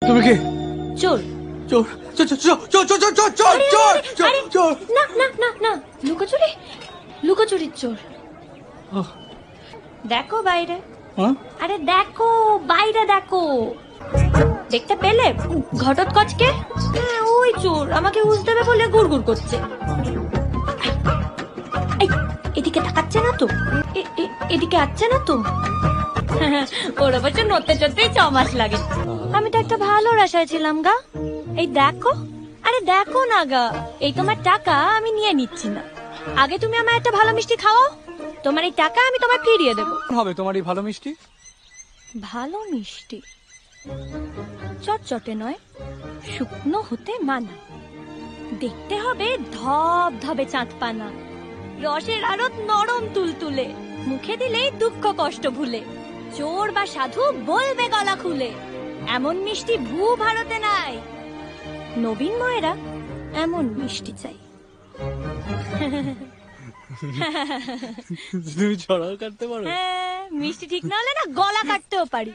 তুমি কে? চোর। চোর চোর চোর চোর চোর চোর চোর চোর চোর চোর চোর। না না না না, লুকোচুরি, লুকোচুরির চোর। দেখো বাইরে। হ্যাঁ? আরে দেখো বাইরে, দেখো। দেখতে পেলে ঘটোৎকচকে? হ্যাঁ, ওই চোর আমাকে হুঁশ দেবে বলে গুড়গুড় করছে। এই, এদিকে তাকাচ্ছে না তো? এদিকে আসছে না তো? ওর অবশ্য নড়তে চড়তেই 6 মাস লাগে। আমি তো একটা ভালো আশায় ছিলাম গা। এই দেখো, আরে দেখো না গা, এই তোমার টাকা আমি নিয়ে নিচ্ছি না। আগে তুমি আমার একটা ভালো মিষ্টি খাওয়াও, তোমার এই টাকা আমি তোমায় ফিরিয়ে দেবো। হবে তোমার এই ভালো মিষ্টি? ভালো মিষ্টি চটচটে নয়, শুকনো হতে মানা। দেখতে হবে ধব ধবে চাঁদ পানা, রসের আরত নরম তুলতুলে, মুখে দিলেই দুঃখ কষ্ট ভুলে, চোর বা সাধু বলবে গলা খুলে, এমন মিষ্টি ভূ ভারতে নাই। নবীন ময়েরা এমন মিষ্টি চাই। তুমি ছড়াও কাটতে পারো? হ্যাঁ, মিষ্টি ঠিক না হলে না গলা কাটতেও পারি।